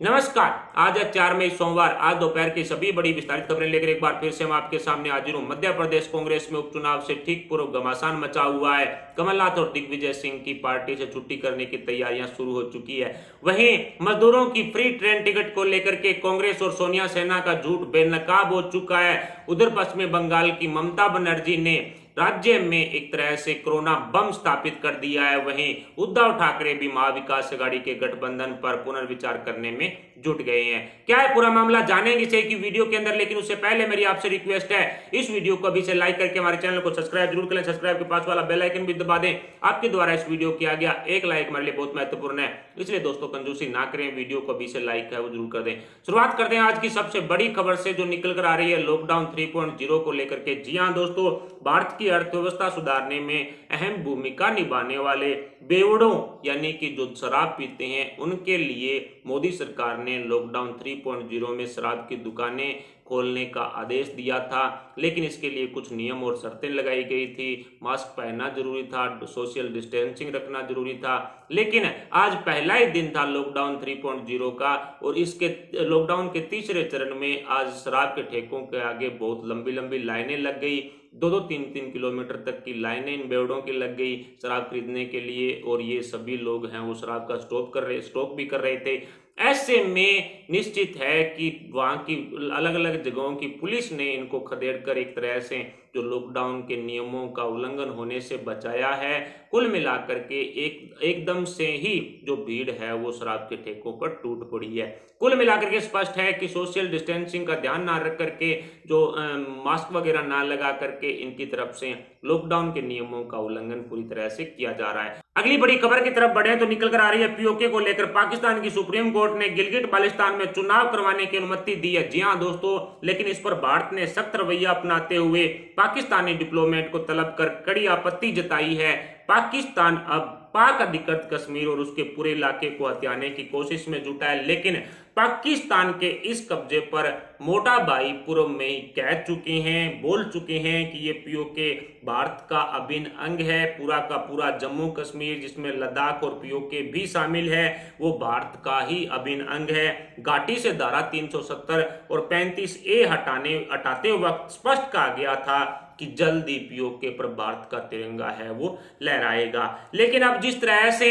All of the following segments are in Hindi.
नमस्कार। आज है 4 मई सोमवार। आज दोपहर की सभी बड़ी विस्तारित खबरें लेकर एक बार फिर से हम आपके सामने हाजिर हूं। मध्य प्रदेश कांग्रेस में उपचुनाव से ठीक पूर्व घमासान मचा हुआ है। कमलनाथ और दिग्विजय सिंह की पार्टी से छुट्टी करने की तैयारियां शुरू हो चुकी है। वहीं मजदूरों की फ्री ट्रेन टिकट को लेकर के कांग्रेस और सोनिया सेना का झूठ बेनकाब हो चुका है। उधर पश्चिमी बंगाल की ममता बनर्जी ने राज्य में एक तरह से कोरोना बम स्थापित कर दिया है। वहीं उद्धव ठाकरे भी महाविकास आघाड़ी के गठबंधन पर पुनर्विचार करने में जुट गए हैं। क्या है पूरा मामला, जानेंगे इसे की वीडियो के अंदर। लेकिन उससे पहले मेरी आपसे रिक्वेस्ट है, इस वीडियो को अभी से लाइक करके हमारे चैनल को सब्सक्राइब जरूर करें। सब्सक्राइब के पास वाला बेल आइकन भी दबा दें। आपके द्वारा इस वीडियो किया गया एक लाइक हमारे लिए बहुत महत्वपूर्ण है, इसलिए दोस्तों कंजूसी ना करें, वीडियो को अभी से लाइक है वो जरूर कर दें। शुरुआत करते हैं आज की सबसे बड़ी खबर से जो निकल कर आ रही है लॉकडाउन 3.0 को लेकर के। जी हां दोस्तों, भारत की अर्थव्यवस्था सुधारने में अहम भूमिका निभाने वाले बेवड़ों यानी कि जो शराब पीते हैं उनके लिए मोदी सरकार ने लॉकडाउन 3.0 में शराब की दुकानें खोलने का आदेश दिया था। लेकिन इसके लिए कुछ नियम और शर्तें लगाई गई थी। मास्क पहनना जरूरी था, सोशल डिस्टेंसिंग रखना जरूरी था। लेकिन आज पहला ही दिन था लॉकडाउन 3.0 का और इसके लॉकडाउन के तीसरे चरण में आज शराब के ठेकों के आगे बहुत लंबी लंबी लाइनें लग गई। 2-3 किलोमीटर तक की लाइनें इन बेवड़ों की लग गई शराब खरीदने के लिए। और ये सभी लोग हैं वो शराब का स्टॉक भी कर रहे थे। ऐसे में निश्चित है कि वहां की अलग अलग जगहों की पुलिस ने इनको खदेड़ कर एक तरह से जो लॉकडाउन के नियमों का उल्लंघन होने से बचाया है। कुल मिलाकर के एकदम से ही जो भीड़ है वो शराब के ठेकों पर टूट पड़ी है। कुल मिलाकर के स्पष्ट है कि सोशल डिस्टेंसिंग का ध्यान ना रख करके, जो मास्क वगैरह ना लगा करके इनकी तरफ से लॉकडाउन के नियमों का उल्लंघन पूरी तरह से किया जा रहा है। अगली बड़ी खबर की तरफ बढ़े तो निकल कर आ रही है पीओके को लेकर। पाकिस्तान की सुप्रीम कोर्ट ने गिलगिट बाल्टिस्तान में चुनाव करवाने की अनुमति दी है। जी हां दोस्तों, लेकिन इस पर भारत ने सख्त रवैया अपनाते हुए पाकिस्तानी डिप्लोमेट को तलब कर कड़ी आपत्ति जताई है। पाकिस्तान अब पाक अधिकृत कश्मीर और उसके पूरे इलाके को हथियाने की कोशिश में जुटा है। लेकिन पाकिस्तान के इस कब्जे पर मोटा भाई पूर्व में ही कह चुके हैं, बोल चुके हैं कि ये पीओके भारत का अभिन्न अंग है। पूरा का पूरा जम्मू कश्मीर जिसमें लद्दाख और पीओके भी शामिल है वो भारत का ही अभिन्न अंग है। घाटी से धारा 370 और 35A हटाते वक्त स्पष्ट कहा गया था कि जल्दी पीओके पर भारत का तिरंगा है वो लहराएगा। लेकिन अब जिस तरह से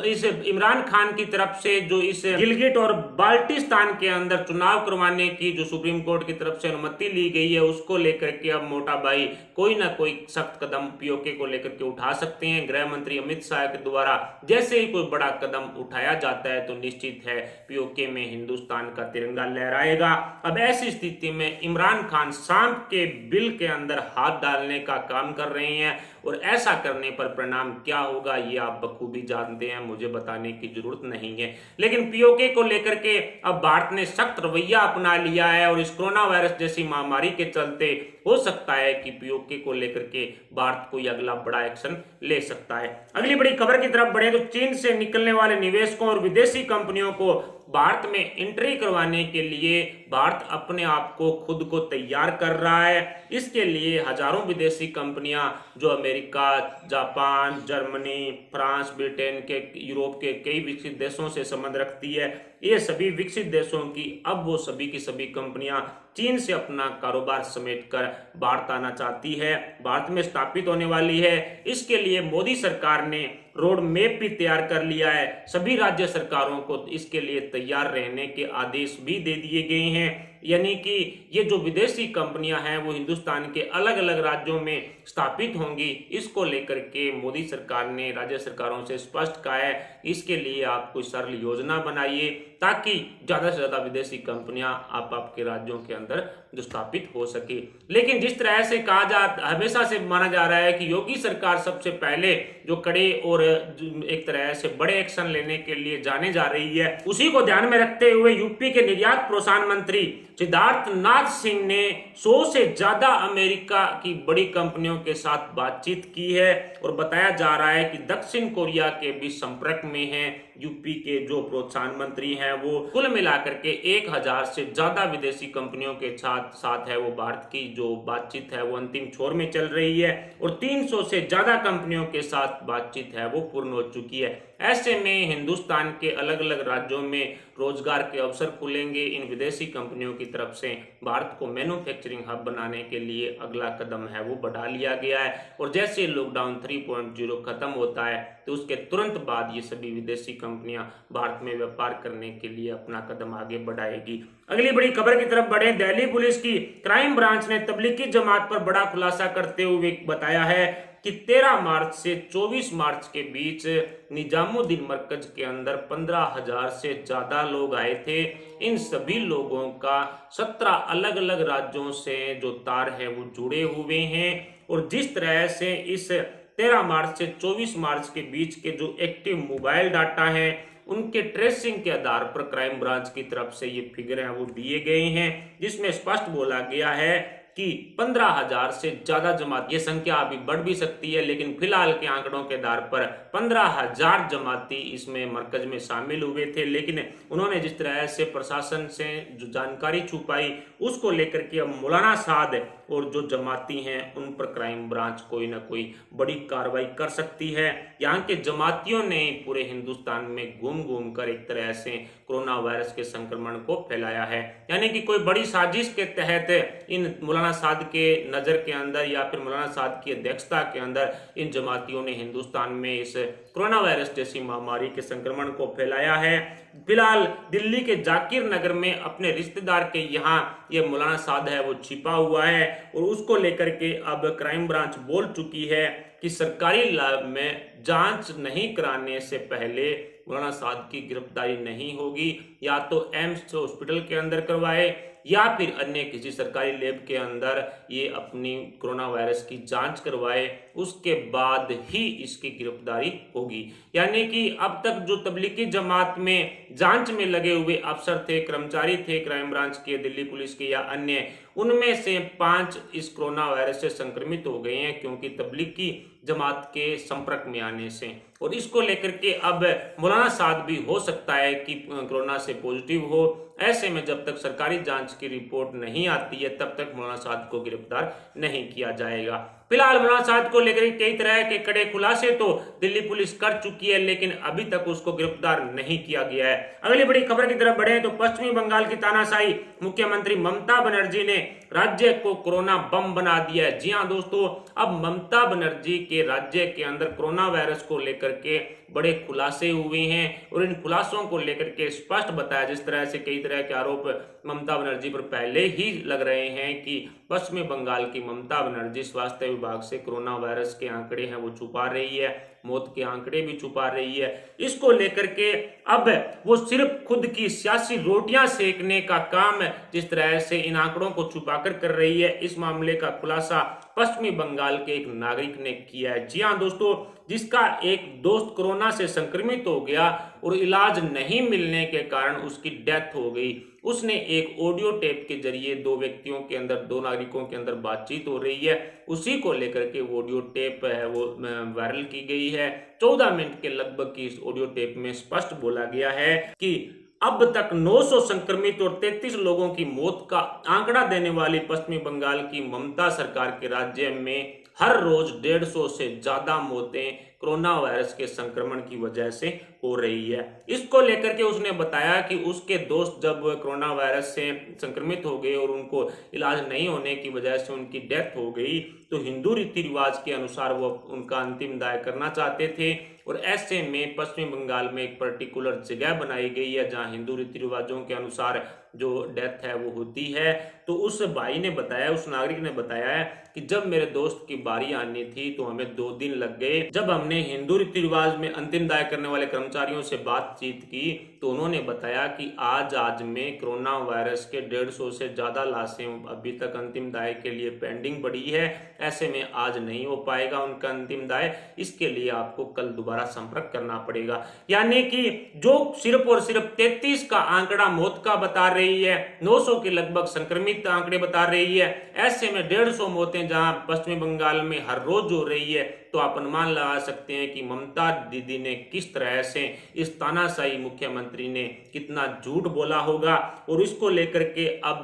इस इमरान खान की तरफ से जो इस गिलगिट और बाल्टिस्तान के अंदर चुनाव करवाने की जो सुप्रीम कोर्ट की तरफ से अनुमति ली गई है उसको लेकर के अब मोटा भाई कोई ना कोई सख्त कदम पीओके को लेकर के उठा सकते हैं। गृह मंत्री अमित शाह के द्वारा जैसे ही कोई बड़ा कदम उठाया जाता है तो निश्चित है पीओके में हिंदुस्तान का तिरंगा लहराएगा। अब ऐसी स्थिति में इमरान खान सांप के बिल के अंदर हाथ डालने का काम कर रहे हैं और ऐसा करने पर परिणाम क्या होगा ये आप बखूबी जानते हैं, मुझे बताने की जरूरत नहीं है। लेकिन पीओके को लेकर के अब भारत ने सख्त रवैया अपना लिया है और इस कोरोना वायरस जैसी महामारी के चलते हो सकता है कि पीओके को लेकर के भारत कोई अगला बड़ा एक्शन ले सकता है। अगली बड़ी खबर की तरफ बढ़े तो चीन से निकलने वाले निवेशकों और विदेशी कंपनियों को भारत में एंट्री करवाने के लिए भारत अपने आप को खुद को तैयार कर रहा है। इसके लिए हजारों विदेशी कंपनियां जो America, Japan, Germany, France, Britain के, यूरोप के कई विकसित देशों से संबंध रखती है, ये सभी विकसित देशों की अब वो सभी की सभी कंपनियां चीन से अपना कारोबार समेटकर भारत आना चाहती है, भारत में स्थापित होने वाली है। इसके लिए मोदी सरकार ने रोड मैप भी तैयार कर लिया है। सभी राज्य सरकारों को इसके लिए तैयार रहने के आदेश भी दे दिए गए हैं। यानी कि ये जो विदेशी कंपनियां हैं वो हिंदुस्तान के अलग अलग राज्यों में स्थापित होंगी। इसको लेकर के मोदी सरकार ने राज्य सरकारों से स्पष्ट कहा है इसके लिए आप कोई सरल योजना बनाइए ताकि ज्यादा से ज्यादा विदेशी कंपनियां आपके राज्यों के अंदर जो स्थापित हो सके। लेकिन जिस तरह से हमेशा से माना जा रहा है कि योगी सरकार सबसे पहले जो कड़े और एक तरह से बड़े एक्शन लेने के लिए जाने जा रही है, उसी को ध्यान में रखते हुए यूपी के निर्यात प्रोत्साहन मंत्री सिद्धार्थ नाथ सिंह ने 100 से ज्यादा अमेरिका की बड़ी कंपनियों के साथ बातचीत की है और बताया जा रहा है कि दक्षिण कोरिया के भी संपर्क में हैं। यूपी के जो प्रोत्साहन मंत्री हैं वो कुल मिलाकर के 1000 से ज्यादा विदेशी कंपनियों के साथ है वो भारत की जो बातचीत है वो अंतिम छोर में चल रही है और 300 से ज्यादा कंपनियों के साथ बातचीत है वो पूर्ण हो चुकी है। ऐसे में हिंदुस्तान के अलग अलग राज्यों में रोजगार के अवसर खुलेंगे। इन विदेशी कंपनियों की तरफ से भारत को मैन्युफैक्चरिंग हब बनाने के लिए अगला कदम है वो बढ़ा लिया गया है और जैसे लॉकडाउन 3.0 खत्म होता है तो उसके तुरंत बाद ये सभी विदेशी कंपनियां भारत में व्यापार करने के लिए अपना कदम आगे बढ़ाएगी। अगली बड़ी खबर की तरफ बढ़े। दिल्ली पुलिस की क्राइम ब्रांच ने तबलीगी जमात पर बड़ा खुलासा करते हुए बताया है कि 13 मार्च से 24 मार्च के बीच निजामुद्दीन मरकज के अंदर 15,000 से ज्यादा लोग आए थे। इन सभी लोगों का 17 अलग अलग राज्यों से जो तार है वो जुड़े हुए हैं और जिस तरह से इस 13 मार्च से 24 मार्च के बीच के जो एक्टिव मोबाइल डाटा है उनके ट्रेसिंग के आधार पर क्राइम ब्रांच की तरफ से ये फिगर है वो दिए गए हैं, जिसमें स्पष्ट बोला गया है कि 15,000 से ज्यादा जमात, ये संख्या अभी बढ़ भी सकती है लेकिन फिलहाल के आंकड़ों के आधार पर 15,000 जमाती इसमें मरकज में शामिल हुए थे। लेकिन उन्होंने जिस तरह से प्रशासन से जो जानकारी छुपाई उसको लेकर के अब मौलाना साद और जो जमाती हैं उन पर क्राइम ब्रांच कोई ना कोई बड़ी कार्रवाई कर सकती है। यहाँ के जमातियों ने पूरे हिंदुस्तान में घूम घूम कर एक तरह से कोरोना वायरस के संक्रमण को फैलाया है, यानी कि कोई बड़ी साजिश के तहत इन मौलाना साद के नजर के अंदर या फिर मौलाना साद की अध्यक्षता के अंदर इन जमातियों ने हिंदुस्तान में इस कोरोना वायरस जैसी महामारी के संक्रमण को फैलाया है। फिलहाल दिल्ली के जाकिर नगर में अपने रिश्तेदार के यहाँ ये मौलाना साद है वो छिपा हुआ है और उसको लेकर के अब क्राइम ब्रांच बोल चुकी है कि सरकारी लैब में जांच नहीं कराने से पहले मौलाना साद की गिरफ्तारी नहीं होगी। या तो एम्स हॉस्पिटल के अंदर करवाए या फिर अन्य किसी सरकारी लैब के अंदर ये अपनी कोरोना वायरस की जांच करवाए, उसके बाद ही इसकी गिरफ्तारी होगी। यानी कि अब तक जो तबलीगी जमात में जांच में लगे हुए अफसर थे, कर्मचारी थे क्राइम ब्रांच के, दिल्ली पुलिस के या अन्य, उनमें से 5 इस कोरोना वायरस से संक्रमित हो गए हैं क्योंकि तबलीगी जमात के संपर्क में आने से। और इसको लेकर के अब मौलाना साद भी हो सकता है कि कोरोना से पॉजिटिव हो। ऐसे में जब तक सरकारी जांच की रिपोर्ट नहीं आती है तब तक मौलाना साद को गिरफ्तार नहीं किया जाएगा। फिलहाल मौलाना साद को लेकर कई तरह के कड़े खुलासे तो दिल्ली पुलिस कर चुकी है लेकिन अभी तक उसको गिरफ्तार नहीं किया गया है। अगली बड़ी खबर की तरफ बढ़े तो पश्चिमी बंगाल की तानाशाही मुख्यमंत्री ममता बनर्जी ने राज्य को कोरोना बम बना दिया है। जी हाँ दोस्तों, अब ममता बनर्जी के राज्य के अंदर कोरोना वायरस को लेकर के बड़े खुलासे हुए हैं और इन खुलासों को लेकर के स्पष्ट बताया, जिस तरह से कई तरह के आरोप ममता बनर्जी पर पहले ही लग रहे हैं कि पश्चिमी बंगाल की ममता बनर्जी स्वास्थ्य विभाग से कोरोना वायरस के आंकड़े हैं वो छुपा रही है, मौत के आंकड़े भी छुपा रही है। इसको लेकर के अब वो सिर्फ खुद की सियासी रोटियां सेकने का काम जिस तरह से इन आंकड़ों को छुपाकर कर रही है, इस मामले का खुलासा पश्चिमी बंगाल के एक नागरिक ने किया है। जी हाँ दोस्तों, जिसका एक दोस्त कोरोना से संक्रमित हो गया और इलाज नहीं मिलने के कारण उसकी डेथ हो गई। उसने एक ऑडियो टेप के जरिए 2 व्यक्तियों के अंदर, 2 नागरिकों के अंदर बातचीत हो रही है, उसी को लेकर के ऑडियो टेप है वो वायरल की गई है। 14 मिनट के लगभग की इस ऑडियो टेप में स्पष्ट बोला गया है कि अब तक 900 संक्रमित और 33 लोगों की मौत का आंकड़ा देने वाली पश्चिमी बंगाल की ममता सरकार के राज्य में हर रोज 150 से ज्यादा मौतें कोरोना वायरस के संक्रमण की वजह से हो रही है। इसको लेकर के उसने बताया कि उसके दोस्त जब कोरोना वायरस से संक्रमित हो गए और उनको इलाज नहीं होने की वजह से उनकी डेथ हो गई तो हिंदू रीति रिवाज के अनुसार वो उनका अंतिम दाय करना चाहते थे और ऐसे में पश्चिम बंगाल में एक पर्टिकुलर जगह बनाई गई है जहां हिंदू रीति रिवाजों के अनुसार जो डेथ है वो होती है। तो उस भाई ने बताया, उस नागरिक ने बताया है कि जब मेरे दोस्त की बारी आनी थी तो हमें 2 दिन लग गए। जब हमने हिंदू रीति रिवाज में अंतिम दाय करने वाले कर्मचारियों से बातचीत की तो उन्होंने बताया कि आज में कोरोना वायरस के 150 से ज्यादा लाशें अभी तक अंतिम दाय के लिए पेंडिंग पड़ी है। ऐसे में आज नहीं हो पाएगा उनका अंतिम दाय, इसके लिए आपको कल दोबारा संपर्क करना पड़ेगा। यानी कि जो सिर्फ और सिर्फ 33 का आंकड़ा मौत का बता रही है, 900 के लगभग संक्रमित आंकड़े बता रही है, ऐसे में 150 मौतें जहां पश्चिमी बंगाल में हर रोज हो रही है, तो आप अनुमान लगा सकते हैं कि ममता दीदी ने किस तरह से इस तानाशाही मुख्यमंत्री ने कितना झूठ बोला होगा। और इसको लेकर के अब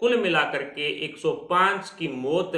कुल मिलाकर के 105 की मौत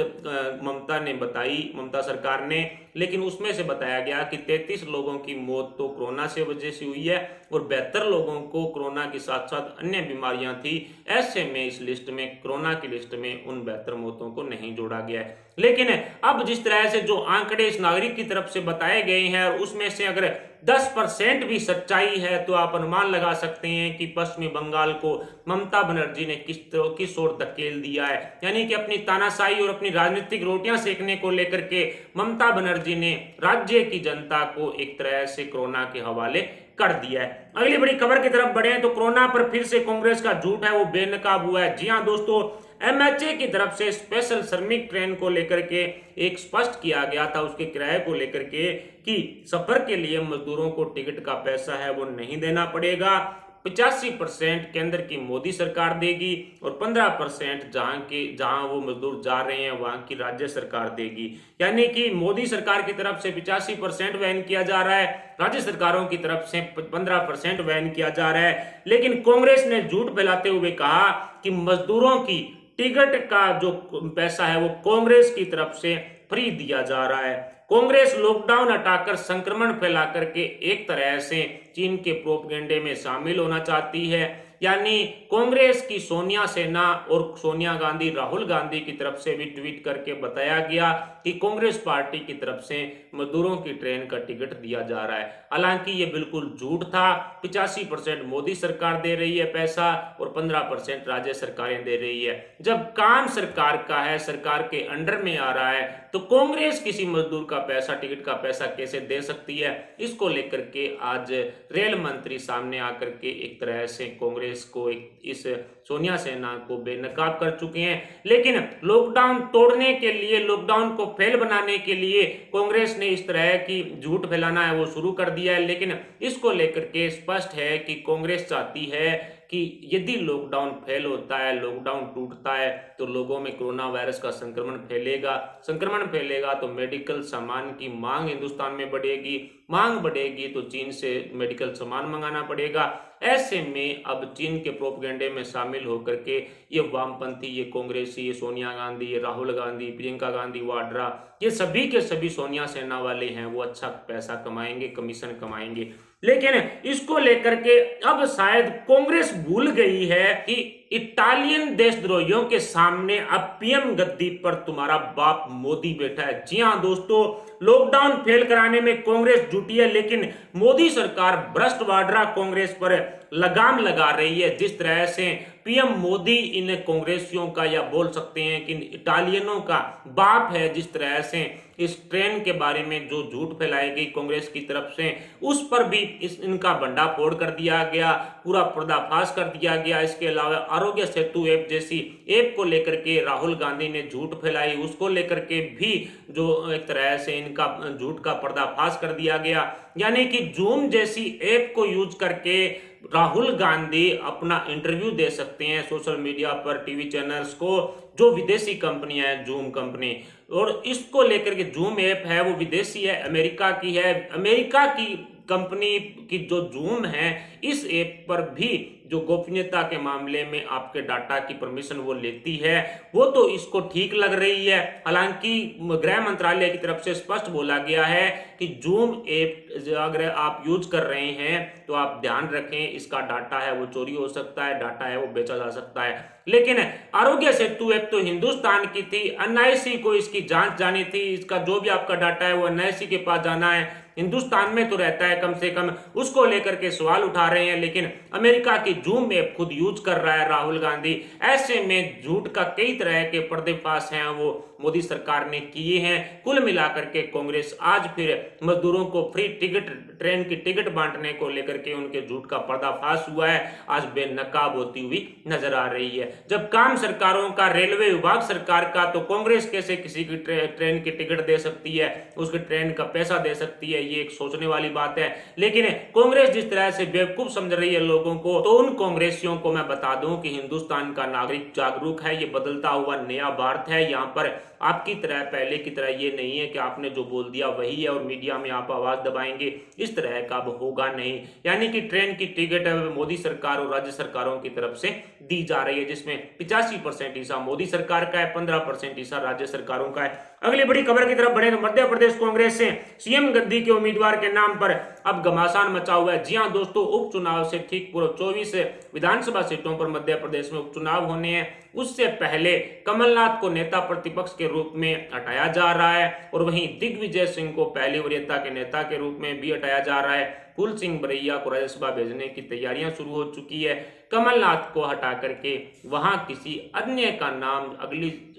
ममता ने बताई, ममता सरकार ने, लेकिन उसमें से बताया गया कि 33 लोगों की मौत तो कोरोना से वजह से हुई है और 72 लोगों को कोरोना के साथ साथ अन्य बीमारियां थी। ऐसे में इस लिस्ट में, कोरोना की लिस्ट में, उन 72 मौतों को नहीं जोड़ा गया है। लेकिन अब जिस तरह से जो आंकड़े इस नागरिक की तरफ से बताए गए हैं और उसमें से अगर 10% भी सच्चाई है तो आप अनुमान लगा सकते हैं कि पश्चिमी बंगाल को ममता बनर्जी ने किस ओर धकेल दिया है। यानी कि अपनी तानाशाही और अपनी राजनीतिक रोटियां सेकने को लेकर के ममता बनर्जी ने राज्य की जनता को एक तरह से कोरोना के हवाले कर दिया है। अगली बड़ी खबर की तरफ बढ़े तो कोरोना पर फिर से कांग्रेस का झूठ है वो बेनकाब हुआ है। जी हां दोस्तों, एमएचए की तरफ से स्पेशल श्रमिक ट्रेन को लेकर के एक स्पष्ट किया गया था उसके किराए को लेकर के कि सफर के लिए मजदूरों को टिकट का पैसा है वो नहीं देना पड़ेगा। 85% केंद्र की मोदी सरकार देगी और 15% जहां वो मजदूर जा रहे हैं वहां की राज्य सरकार देगी। यानी कि मोदी सरकार की तरफ से 85% वहन किया जा रहा है, राज्य सरकारों की तरफ से 15% वहन किया जा रहा है। लेकिन कांग्रेस ने झूठ फैलाते हुए कहा कि मजदूरों की टिकट का जो पैसा है वो कांग्रेस की तरफ से फ्री दिया जा रहा है। कांग्रेस लॉकडाउन हटाकर संक्रमण फैला करके एक तरह से चीन के प्रोपेगेंडे में शामिल होना चाहती है। यानी कांग्रेस की सोनिया सेना और सोनिया गांधी, राहुल गांधी की तरफ से भी ट्वीट करके बताया गया कि कांग्रेस पार्टी की तरफ से मजदूरों की ट्रेन का टिकट दिया जा रहा है। हालांकि ये बिल्कुल झूठ था। 85% मोदी सरकार दे रही है पैसा और 15% राज्य सरकारें दे रही है। जब काम सरकार का है, सरकार के अंडर में आ रहा है, तो कांग्रेस किसी मजदूर का पैसा, टिकट का पैसा कैसे दे सकती है? इसको लेकर के आज रेल मंत्री सामने आकर के एक तरह से कांग्रेस को, इस सोनिया सेना को बेनकाब कर चुके हैं। लेकिन लॉकडाउन तोड़ने के लिए, लॉकडाउन को फेल बनाने के लिए कांग्रेस ने इस तरह की झूठ फैलाना है वो शुरू कर दिया है। लेकिन इसको लेकर के स्पष्ट है कि कांग्रेस चाहती है कि यदि लॉकडाउन फेल होता है, लॉकडाउन टूटता है, तो लोगों में कोरोना वायरस का संक्रमण फैलेगा। संक्रमण फैलेगा तो मेडिकल सामान की मांग हिंदुस्तान में बढ़ेगी, मांग बढ़ेगी तो चीन से मेडिकल सामान मंगाना पड़ेगा। ऐसे में अब चीन के प्रोपेगेंडे में शामिल होकर के ये वामपंथी, ये कांग्रेसी, ये सोनिया गांधी, ये राहुल गांधी, प्रियंका गांधी वाड्रा, ये सभी के सभी सोनिया सेना वाले हैं, वो अच्छा पैसा कमाएंगे, कमीशन कमाएंगे। लेकिन इसको लेकर के अब शायद कांग्रेस भूल गई है कि इटालियन देशद्रोहियों के सामने अब पीएम गद्दी पर तुम्हारा बाप मोदी बैठा है। जी हां दोस्तों, लॉकडाउन फेल कराने में कांग्रेस जुटी है, लेकिन मोदी सरकार भ्रष्ट वाड्रा कांग्रेस पर लगाम लगा रही है। जिस तरह से पीएम मोदी इन कांग्रेसियों का, या बोल सकते हैं कि इटालियनों का बाप है, जिस तरह से इस ट्रेन के बारे में जो झूठ फैलाई गई कांग्रेस की तरफ से, उस पर भी इनका भंडाफोड़ कर दिया गया, पूरा पर्दाफाश कर दिया गया। इसके अलावा आरोग्य सेतु ऐप जैसी ऐप को लेकर के राहुल गांधी ने झूठ फैलाई, उसको लेकर के भी जो एक तरह से इनका झूठ का पर्दाफाश कर दिया गया। यानी कि जूम जैसी ऐप को यूज करके राहुल गांधी अपना इंटरव्यू दे सकते हैं सोशल मीडिया पर, टीवी चैनल्स को, जो विदेशी कंपनी है जूम कंपनी, और इसको लेकर के जूम ऐप है वो विदेशी है, अमेरिका की है। अमेरिका की कंपनी की जो जूम है, इस ऐप पर भी जो गोपनीयता के मामले में आपके डाटा की परमिशन वो लेती है, वो तो इसको ठीक लग रही है। हालांकि गृह मंत्रालय की तरफ से स्पष्ट बोला गया है कि जूम ऐप अगर आप यूज कर रहे हैं तो आप ध्यान रखें, इसका डाटा है वो चोरी हो सकता है, डाटा है वो बेचा जा सकता है। लेकिन आरोग्य सेतु ऐप तो हिंदुस्तान की थी, एनआईसी को इसकी जांच जानी थी, इसका जो भी आपका डाटा है वो एनआईसी के पास जाना है, हिंदुस्तान में तो रहता है कम से कम, उसको लेकर के सवाल उठा रहे हैं। लेकिन अमेरिका की जूम ऐप खुद यूज कर रहा है राहुल गांधी। ऐसे में झूठ का कई तरह के पर्दाफाश हैं वो मोदी सरकार ने किए हैं। कुल मिलाकर के कांग्रेस आज फिर मजदूरों को फ्री टिकट, ट्रेन की टिकट बांटने को लेकर के उनके झूठ का पर्दाफाश हुआ है, आज बेनकाब होती हुई नजर आ रही है। जब काम सरकारों का, रेलवे विभाग सरकार का, तो कांग्रेस कैसे किसी की ट्रेन की टिकट दे सकती है, उसकी ट्रेन का पैसा दे सकती है? ये एक सोचने वाली बात है। लेकिन कांग्रेस जिस तरह से बेवकूफ समझ रही है लोगों को, तो उन कांग्रेसियों को मैं बता दूं कि हिंदुस्तान का नागरिक जागरूक है, ये बदलता हुआ नया भारत है। यहाँ पर आपकी तरह पहले की तरह ये नहीं है कि आपने जो बोल दिया वही है और मीडिया में आप आवाज दबाएंगे, इस तरह का अब होगा नहीं। यानी कि ट्रेन की टिकट मोदी सरकार और राज्य सरकारों की तरफ से दी जा रही है, जिसमें 85% हिस्सा मोदी सरकार का है, 15% हिस्सा राज्य सरकारों का है। अगली बड़ी खबर की तरफ बढ़े तो मध्य प्रदेश कांग्रेस से सीएम गद्दी के उम्मीदवार के नाम पर अब घमासान मचा हुआ है। जी हां दोस्तों, उपचुनाव से ठीक पूर्व 24 विधानसभा सीटों पर मध्य प्रदेश में उपचुनाव होने हैं। उससे पहले कमलनाथ को नेता प्रतिपक्ष के रूप में हटाया जा रहा है और वहीं दिग्विजय सिंह को पहली वरीयता के नेता के रूप में भी हटाया जा रहा है। कुल सिंह बरैया को राज्यसभा भेजने की तैयारियां शुरू हो चुकी है। कमलनाथ को हटा करके वहां किसी अन्य का नाम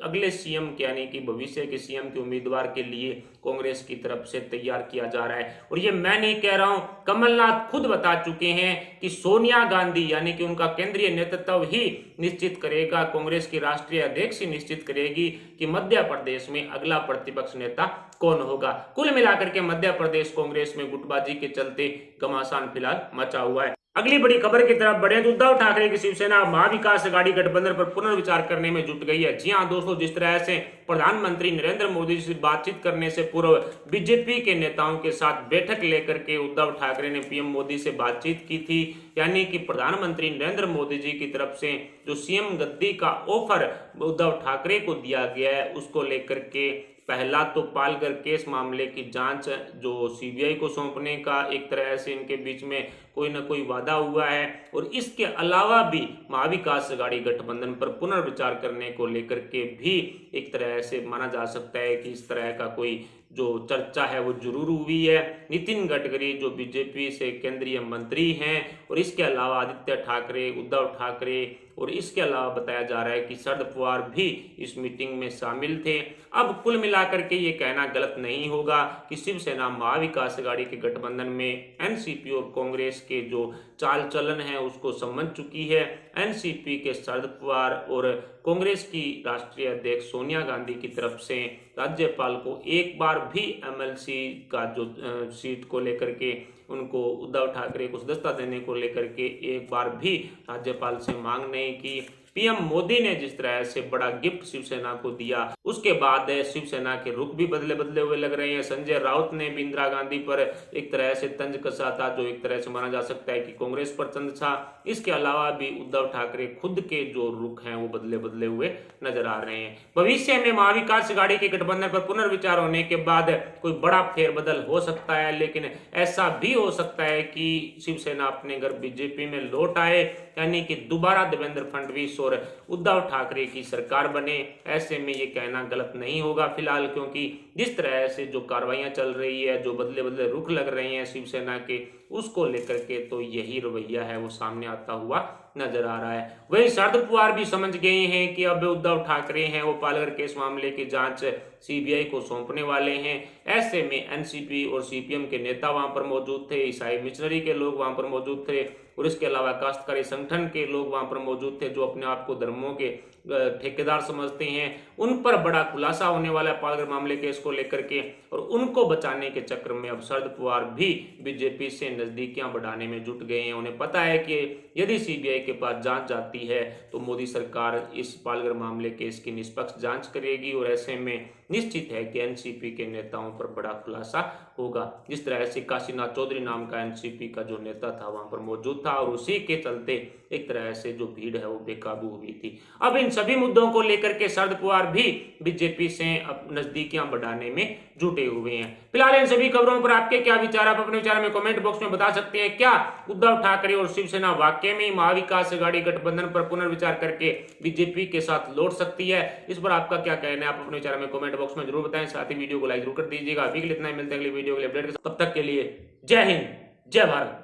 अगले सीएम के यानी कि भविष्य के सीएम के उम्मीदवार के लिए कांग्रेस की तरफ से तैयार किया जा रहा है। और ये मैं नहीं कह रहा हूं, कमलनाथ खुद बता चुके हैं कि सोनिया गांधी यानी कि उनका केंद्रीय नेतृत्व ही निश्चित करेगा, कांग्रेस की राष्ट्रीय अध्यक्ष ही निश्चित करेगी कि मध्य प्रदेश में अगला प्रतिपक्ष नेता कौन होगा। कुल मिलाकर के मध्य प्रदेश कांग्रेस में गुटबाजी के चलते घमासान फिलहाल मचा हुआ है। अगली बड़ी खबर की तरफ बढ़े तो उद्धव ठाकरे की शिवसेना महाविकास आघाड़ी गठबंधन पर पुनर्विचार करने में जुट गई है। जी हां दोस्तों, जिस तरह से प्रधानमंत्री नरेंद्र मोदी से बातचीत करने से पूर्व बीजेपी के नेताओं के साथ बैठक लेकर के उद्धव ठाकरे ने पीएम मोदी से बातचीत की थी, यानी कि प्रधानमंत्री नरेंद्र मोदी जी की तरफ से जो सीएम गद्दी का ऑफर उद्धव ठाकरे को दिया गया है, उसको लेकर के पहला तो पालघर केस मामले की जांच जो सीबीआई को सौंपने का एक तरह से इनके बीच में कोई ना कोई वादा हुआ है और इसके अलावा भी महाविकास आघाड़ी गठबंधन पर पुनर्विचार करने को लेकर के भी एक तरह से माना जा सकता है कि इस तरह का कोई जो चर्चा है वो जरूर हुई है। नितिन गडकरी जो बीजेपी से केंद्रीय मंत्री हैं और इसके अलावा आदित्य ठाकरे, उद्धव ठाकरे और इसके अलावा बताया जा रहा है कि शरद पवार भी इस मीटिंग में शामिल थे। अब कुल मिलाकर के ये कहना गलत नहीं होगा कि शिवसेना महाविकास आघाड़ी के गठबंधन में एनसीपी और कांग्रेस के जो चाल चलन है उसको समझ चुकी है। एनसीपी के शरद पवार और कांग्रेस की राष्ट्रीय अध्यक्ष सोनिया गांधी की तरफ से राज्यपाल को एक बार भी एमएलसी का जो सीट को लेकर के उनको उद्धव ठाकरे को सदस्यता देने को लेकर के एक बार भी राज्यपाल से मांग नहीं की। पीएम मोदी ने जिस तरह से बड़ा गिफ्ट शिवसेना को दिया, उसके बाद शिवसेना के रुख भी बदले हुए लग रहे हैं। संजय राउत ने भी इंदिरा गांधी पर एक तरह से तंज कसा था, जो एक तरह से माना जा सकता है कि कांग्रेस पर तंज था। इसके अलावा भी उद्धव ठाकरे खुद के जो रुख हैं वो बदले हुए नजर आ रहे हैं। भविष्य में महाविकास आघाड़ी के गठबंधन पर पुनर्विचार होने के बाद कोई बड़ा फेरबदल हो सकता है, लेकिन ऐसा भी हो सकता है कि शिवसेना अपने घर बीजेपी में लौट आए, यानी कि दोबारा देवेंद्र फडणवीस और उद्धव ठाकरे की सरकार बने। ऐसे में ये कहना गलत नहीं होगा फिलहाल, क्योंकि जिस तरह से जो कार्रवाइयां चल रही है, जो बदले रुख लग रहे हैं शिवसेना के, उसको लेकर के तो यही रवैया है वो सामने आता हुआ नजर आ रहा है। वही शरद पवार भी समझ गए हैं कि अब उद्धव ठाकरे हैं वो पालघर केस मामले की जांच सीबीआई को सौंपने वाले हैं। ऐसे में एनसीपी और सीपीएम के नेता वहां पर मौजूद थे, ईसाई मिशनरी के लोग वहां पर मौजूद थे और इसके अलावा काश्तकारी संगठन के लोग वहां पर मौजूद थे जो अपने आप को धर्मों के ठेकेदार समझते हैं। उन पर बड़ा खुलासा होने वाला है पालघर मामले केस को लेकर के, और उनको बचाने के चक्र में अब शरद पवार भी बीजेपी से नजदीकियां बढ़ाने में जुट गए हैं। उन्हें पता है कि यदि सीबीआई के पास जांच जाती है तो मोदी सरकार इस पालघर मामले केस की निष्पक्ष जांच करेगी और ऐसे में निश्चित है कि एनसीपी के नेताओं पर बड़ा खुलासा होगा। जिस तरह से काशीनाथ चौधरी नाम का एनसीपी का जो नेता था वहां पर मौजूद था और उसी के चलते एक तरह से जो भीड़ है वो बेकाबू हुई थी। अब इन सभी मुद्दों को लेकर के शरद पवार भी बीजेपी से अब नजदीकियां बढ़ाने में जुटे हुए हैं। फिलहाल इन सभी खबरों पर आपके क्या विचार, आप अपने विचार में कमेंट बॉक्स में बता सकते हैं। क्या उद्धव ठाकरे और शिवसेना वाकई में महाविकास आघाड़ी गठबंधन पर पुनर्विचार करके बीजेपी के साथ लौट सकती है? इस पर आपका क्या कहना है, आप अपने विचार में कमेंट बॉक्स में जरूर बताएं। साथ ही वीडियो को लाइक जरूर कर दीजिएगा। अभी के लिए इतना ही, मिलते हैं अगले वीडियो के लिए अपडेट के साथ। तब तक के लिए जय हिंद, जय भारत।